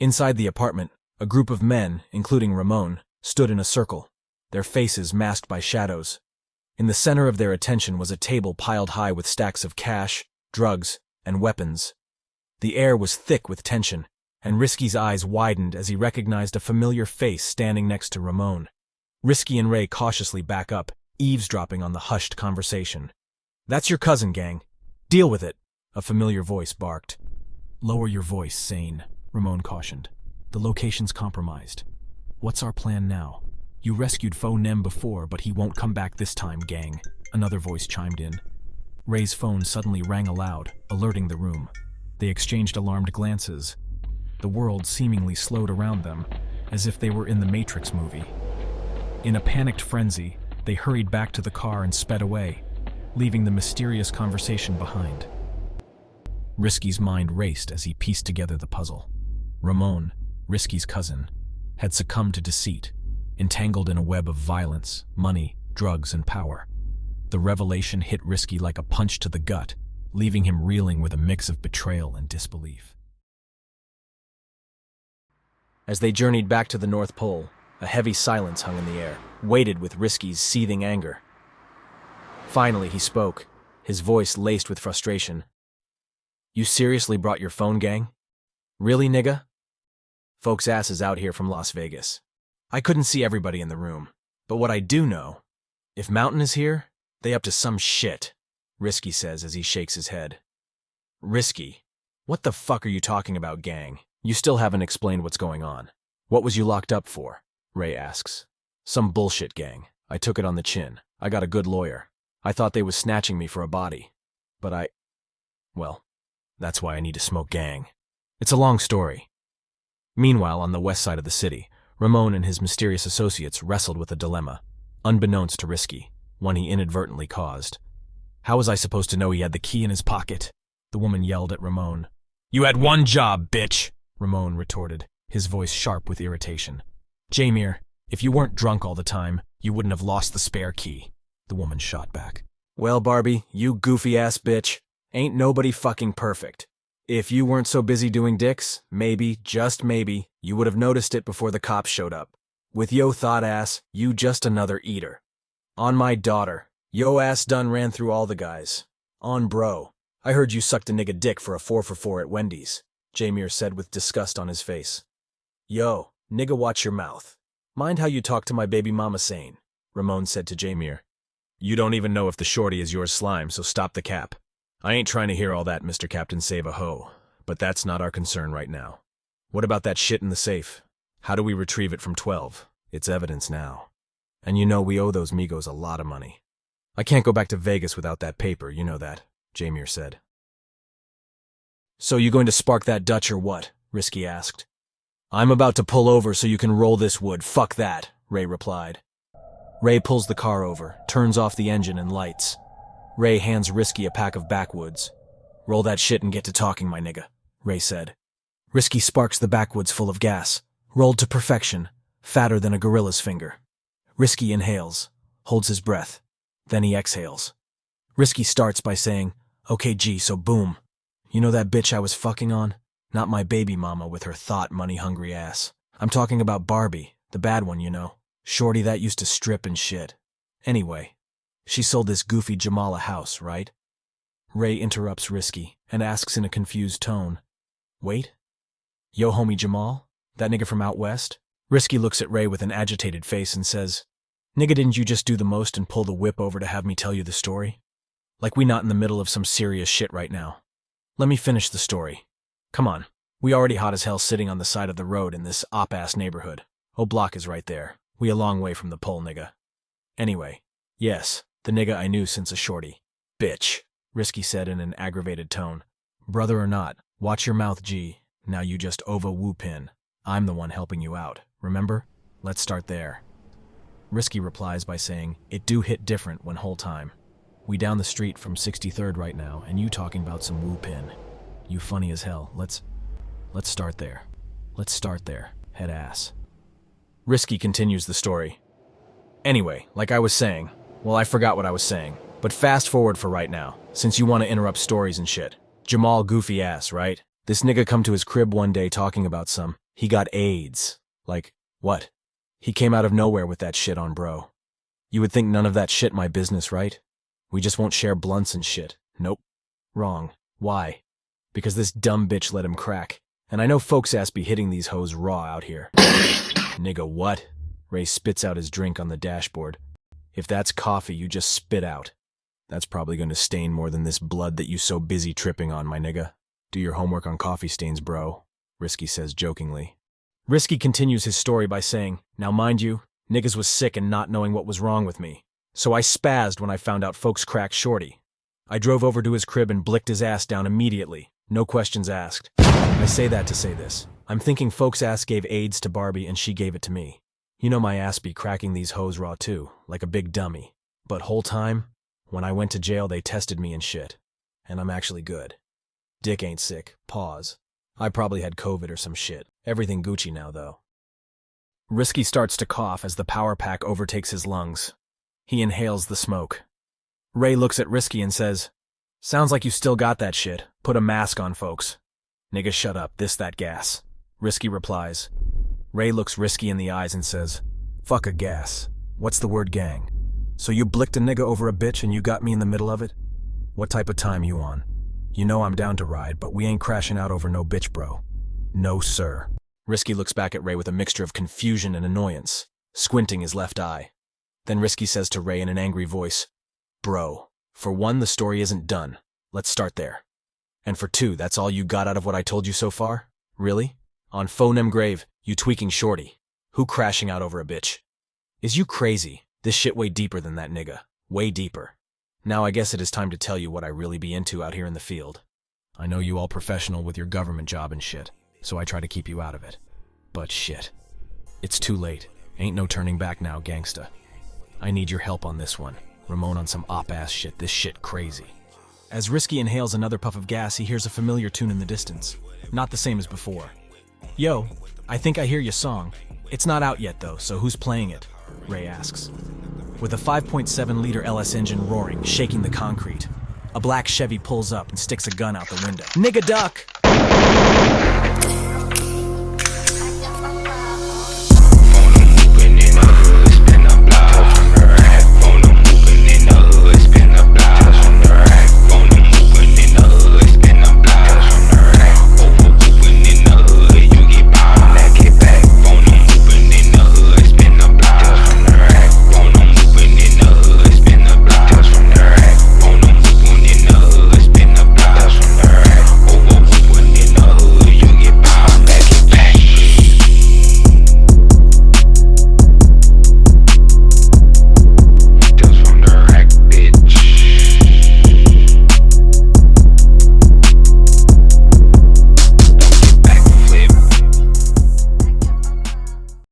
Inside the apartment, a group of men, including Ramon, stood in a circle, their faces masked by shadows. In the center of their attention was a table piled high with stacks of cash, drugs, and weapons. The air was thick with tension, and Risky's eyes widened as he recognized a familiar face standing next to Ramon. Risky and Ray cautiously back up, eavesdropping on the hushed conversation. "That's your cousin, gang. Deal with it," a familiar voice barked. "Lower your voice, Sane," Ramon cautioned. "The location's compromised. What's our plan now? You rescued Fo Nem before, but he won't come back this time, gang," another voice chimed in. Ray's phone suddenly rang aloud, alerting the room. They exchanged alarmed glances. The world seemingly slowed around them, as if they were in the Matrix movie. In a panicked frenzy, they hurried back to the car and sped away, leaving the mysterious conversation behind. Risky's mind raced as he pieced together the puzzle. Ramon, Risky's cousin, had succumbed to deceit, entangled in a web of violence, money, drugs, and power. The revelation hit Risky like a punch to the gut, leaving him reeling with a mix of betrayal and disbelief. As they journeyed back to the North Pole, a heavy silence hung in the air, weighted with Risky's seething anger. Finally, he spoke, his voice laced with frustration. "You seriously brought your phone, gang? Really, nigga? Folks' asses out here from Las Vegas. I couldn't see everybody in the room, but what I do know, if Mountain is here, they up to some shit," Risky says as he shakes his head. "Risky? What the fuck are you talking about, gang? You still haven't explained what's going on. What was you locked up for?" Ray asks. "Some bullshit, gang. I took it on the chin. I got a good lawyer. I thought they was snatching me for a body. But well, that's why I need to smoke, gang. It's a long story." Meanwhile, on the west side of the city, Ramon and his mysterious associates wrestled with a dilemma, unbeknownst to Risky, one he inadvertently caused. "How was I supposed to know he had the key in his pocket?" the woman yelled at Ramon. "You had one job, bitch," Ramon retorted, his voice sharp with irritation. "Jameer, if you weren't drunk all the time, you wouldn't have lost the spare key," the woman shot back. "Well, Barbie, you goofy-ass bitch, ain't nobody fucking perfect. If you weren't so busy doing dicks, maybe, just maybe, you would have noticed it before the cops showed up. With yo thought ass, you just another eater. On my daughter, yo ass done ran through all the guys. On bro, I heard you sucked a nigga dick for a 4 for $4 at Wendy's," Jameer said with disgust on his face. "Yo, nigga, watch your mouth. Mind how you talk to my baby mama, Sane," Ramon said to Jameer. "You don't even know if the shorty is yours slime, so stop the cap. I ain't trying to hear all that, Mr. Captain Save-A-Ho, but that's not our concern right now. What about that shit in the safe? How do we retrieve it from 12? It's evidence now. And you know we owe those Migos a lot of money." "I can't go back to Vegas without that paper, you know that," Jameer said. "So you going to spark that Dutch or what?" Risky asked. "I'm about to pull over so you can roll this wood, fuck that," Ray replied. Ray pulls the car over, turns off the engine and lights. Ray hands Risky a pack of backwoods. "Roll that shit and get to talking, my nigga," Ray said. Risky sparks the backwoods full of gas, rolled to perfection, fatter than a gorilla's finger. Risky inhales, holds his breath, then he exhales. Risky starts by saying, "Okay, G, so boom. You know that bitch I was fucking on? Not my baby mama with her thought money-hungry ass. I'm talking about Barbie, the bad one, you know. Shorty that used to strip and shit. Anyway, she sold this goofy Jamal a house, right?" Ray interrupts Risky and asks in a confused tone, "Wait? Yo homie Jamal? That nigga from out west?" Risky looks at Ray with an agitated face and says, "Nigga, didn't you just do the most and pull the whip over to have me tell you the story? Like we not in the middle of some serious shit right now. Let me finish the story. Come on, we already hot as hell sitting on the side of the road in this op-ass neighborhood. Block is right there. We a long way from the pole, nigga. Anyway, yes, the nigga I knew since a shorty. Bitch," Risky said in an aggravated tone. "Brother or not, watch your mouth, G. Now you just whoop in. I'm the one helping you out, remember? Let's start there." Risky replies by saying, "It do hit different when whole time. We down the street from 63rd right now, and you talking about some whoop in. You funny as hell. Let's start there. Let's start there, head ass." Risky continues the story. "Anyway, like I was saying, well, I forgot what I was saying, but fast forward for right now, since you want to interrupt stories and shit. Jamal goofy ass, right? This nigga come to his crib one day talking about He got AIDS. Like, what? He came out of nowhere with that shit on, bro. You would think none of that shit my business, right? We just won't share blunts and shit. Nope. Wrong. Why? Because this dumb bitch let him crack. And I know folks ass be hitting these hoes raw out here. Nigga, what? Ray spits out his drink on the dashboard. If that's coffee you just spit out, that's probably gonna stain more than this blood that you so busy tripping on, my nigga. Do your homework on coffee stains, bro, Risky says jokingly. Risky continues his story by saying, now mind you, niggas was sick and not knowing what was wrong with me. So I spazzed when I found out folks cracked Shorty. I drove over to his crib and blicked his ass down immediately. No questions asked. I say that to say this. I'm thinking folks' ass gave AIDS to Barbie and she gave it to me. You know my ass be cracking these hoes raw too, like a big dummy. But whole time, when I went to jail they tested me and shit. And I'm actually good. Dick ain't sick. Pause. I probably had COVID or some shit. Everything Gucci now though. Risky starts to cough as the power pack overtakes his lungs. He inhales the smoke. Ray looks at Risky and says, sounds like you still got that shit. Put a mask on, folks. Nigga, shut up. That gas. Risky replies. Ray looks Risky in the eyes and says, fuck a gas. What's the word, gang? So you blicked a nigga over a bitch and you got me in the middle of it? What type of time you on? You know I'm down to ride, but we ain't crashing out over no bitch, bro. No, sir. Risky looks back at Ray with a mixture of confusion and annoyance, squinting his left eye. Then Risky says to Ray in an angry voice, bro, for one, the story isn't done. Let's start there. And for two, that's all you got out of what I told you so far? Really? On Phonem Grave, you tweaking Shorty. Who crashing out over a bitch? Is you crazy? This shit way deeper than that, nigga. Way deeper. Now I guess it is time to tell you what I really be into out here in the field. I know you all professional with your government job and shit, so I try to keep you out of it. But shit. It's too late. Ain't no turning back now, gangsta. I need your help on this one. Ramon on some op-ass shit. This shit crazy. As Risky inhales another puff of gas, he hears a familiar tune in the distance. Not the same as before. Yo, I think I hear your song. It's not out yet though, so who's playing it? Ray asks. With a 5.7-liter LS engine roaring, shaking the concrete, a black Chevy pulls up and sticks a gun out the window. Nigga duck!